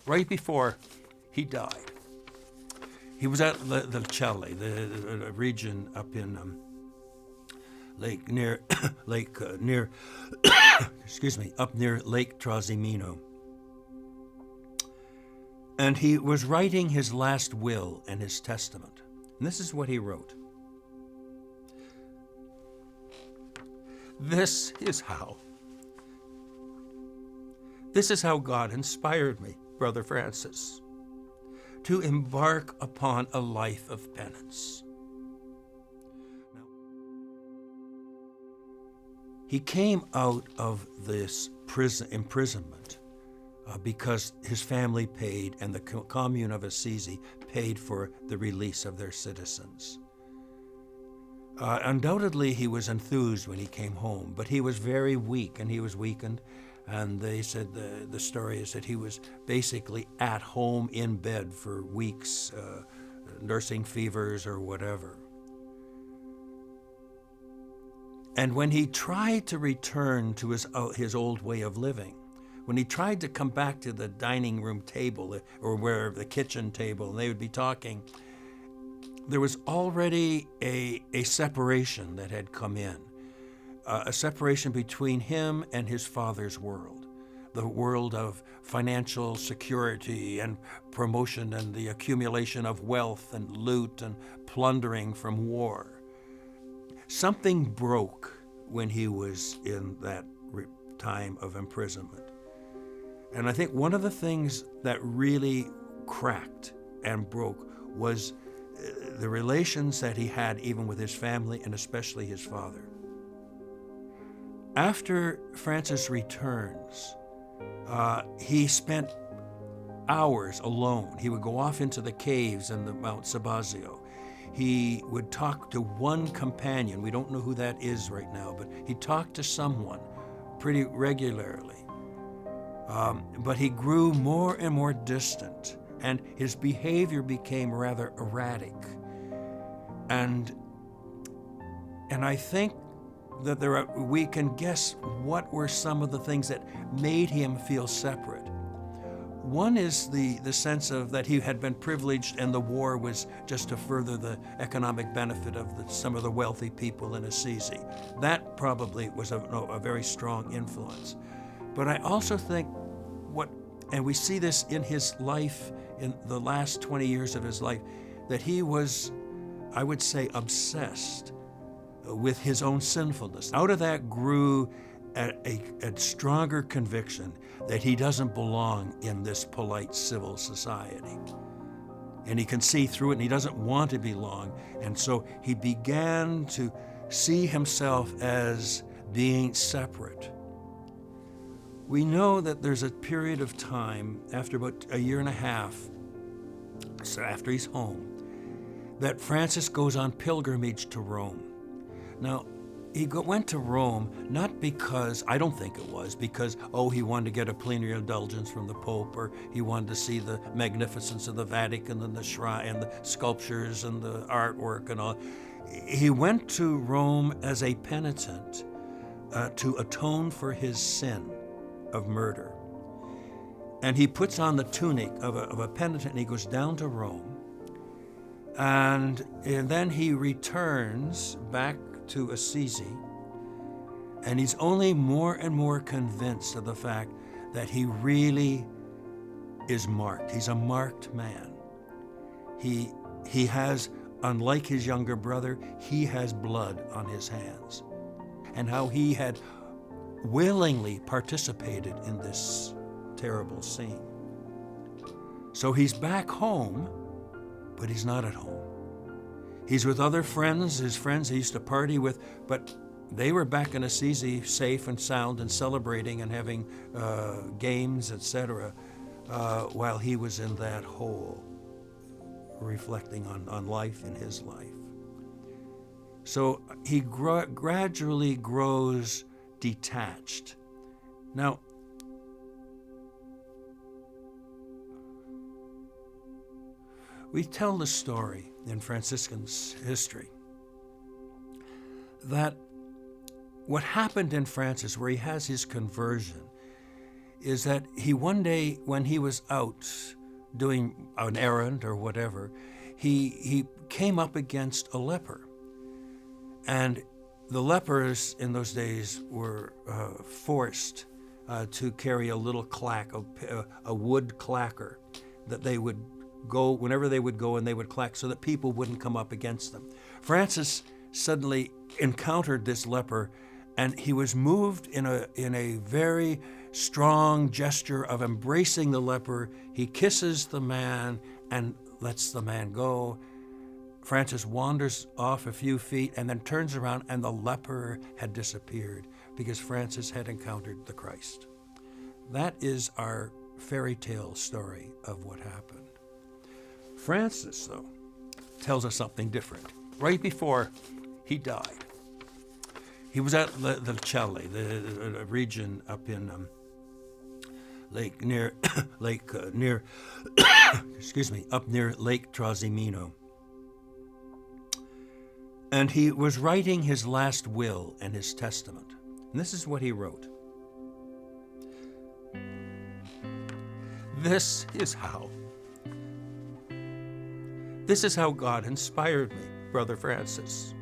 right before he died. He was at the Celle, the region up in up near Lake Trasimeno. And he was writing his last will and his testament. And this is what he wrote. This is how God inspired me, Brother Francis, to embark upon a life of penance. He came out of this imprisonment because his family paid and the commune of Assisi paid for the release of their citizens. Undoubtedly, he was enthused when he came home, but he was very weak and he was weakened. And they said the story is that he was basically at home in bed for weeks, nursing fevers or whatever. And when he tried to return to his old way of living, when he tried to come back to the dining room table or where the kitchen table, and they would be talking, there was already a separation that had come in. A separation between him and his father's world, the world of financial security and promotion and the accumulation of wealth and loot and plundering from war. Something broke when he was in that time of imprisonment. And I think one of the things that really cracked and broke was the relations that he had even with his family and especially his father. After Francis returns, he spent hours alone. He would go off into the caves in the Mount Sabazio. He would talk to one companion. We don't know who that is right now, but he talked to someone pretty regularly. But he grew more and more distant, and his behavior became rather erratic. And I think that we can guess what were some of the things that made him feel separate. One is the sense of that he had been privileged and the war was just to further the economic benefit of some of the wealthy people in Assisi. That probably was a very strong influence. But I also think and we see this in his life, in the last 20 years of his life, that he was, I would say, obsessed with his own sinfulness. Out of that grew a stronger conviction that he doesn't belong in this polite civil society. And he can see through it, and he doesn't want to belong. And so he began to see himself as being separate. We know that there's a period of time, after about a year and a half, so after he's home, that Francis goes on pilgrimage to Rome. Now, he went to Rome not because, I don't think it was, because, he wanted to get a plenary indulgence from the Pope, or he wanted to see the magnificence of the Vatican and the shrine and the sculptures and the artwork and all. He went to Rome as a penitent to atone for his sin of murder. And he puts on the tunic of a penitent and he goes down to Rome. And then he returns back to Assisi, and he's only more and more convinced of the fact that he really is marked. He's a marked man. He has, unlike his younger brother, he has blood on his hands, and how he had willingly participated in this terrible scene. So he's back home, but he's not at home. He's with other friends, his friends he used to party with, but they were back in Assisi safe and sound and celebrating and having games, etc., while he was in that hole, reflecting on life in his life. So he gradually grows detached. Now, we tell the story in Franciscan's history that what happened in Francis, where he has his conversion, is that he one day, when he was out doing an errand or whatever, he came up against a leper. And the lepers in those days were forced to carry a little clack, a wood clacker, that they would go, whenever they would go, and they would clack so that people wouldn't come up against them. Francis suddenly encountered this leper, and he was moved in a very strong gesture of embracing the leper. He kisses the man and lets the man go. Francis wanders off a few feet and then turns around, and the leper had disappeared because Francis had encountered the Christ. That is our fairy tale story of what happened. Francis, though, tells us something different. Right before he died, he was at the Celle, the region up in up near Lake Trasimeno. And he was writing his last will and his testament. And this is what he wrote. This is how God inspired me, Brother Francis,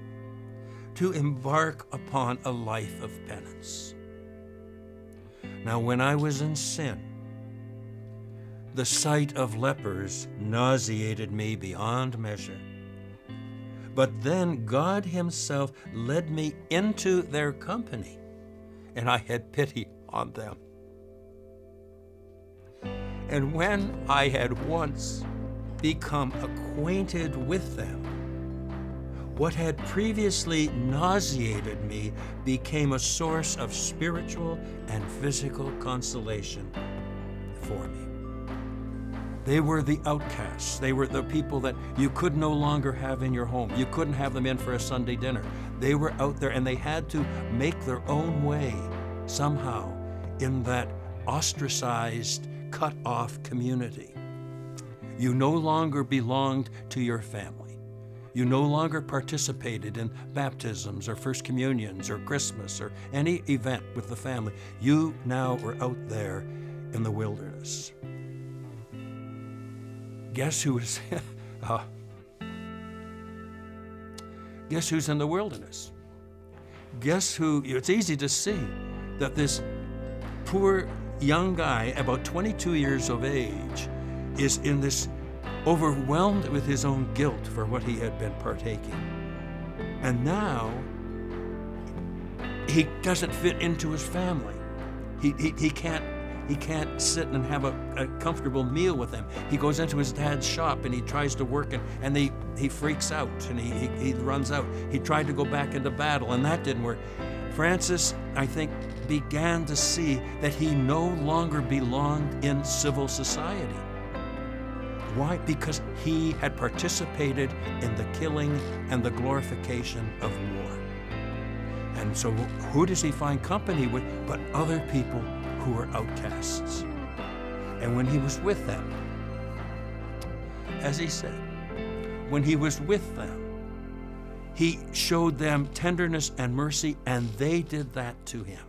to embark upon a life of penance. Now, when I was in sin, the sight of lepers nauseated me beyond measure. But then God himself led me into their company, and I had pity on them. And when I had once become acquainted with them, what had previously nauseated me became a source of spiritual and physical consolation for me. They were the outcasts. They were the people that you could no longer have in your home. You couldn't have them in for a Sunday dinner. They were out there, and they had to make their own way somehow in that ostracized, cut-off community. You no longer belonged to your family. You no longer participated in baptisms or first communions or Christmas or any event with the family. You now were out there in the wilderness. Guess who's guess who's in the wilderness? Guess who? It's easy to see that this poor young guy, about 22 years of age, is in this, overwhelmed with his own guilt for what he had been partaking. And now he doesn't fit into his family. He can't sit and have a comfortable meal with them. He goes into his dad's shop and he tries to work, and he freaks out and he runs out. He tried to go back into battle, and that didn't work. Francis, I think, began to see that he no longer belonged in civil society. Why? Because he had participated in the killing and the glorification of war. And so who does he find company with but other people who were outcasts? And when he was with them, as he said, when he was with them, he showed them tenderness and mercy, and they did that to him.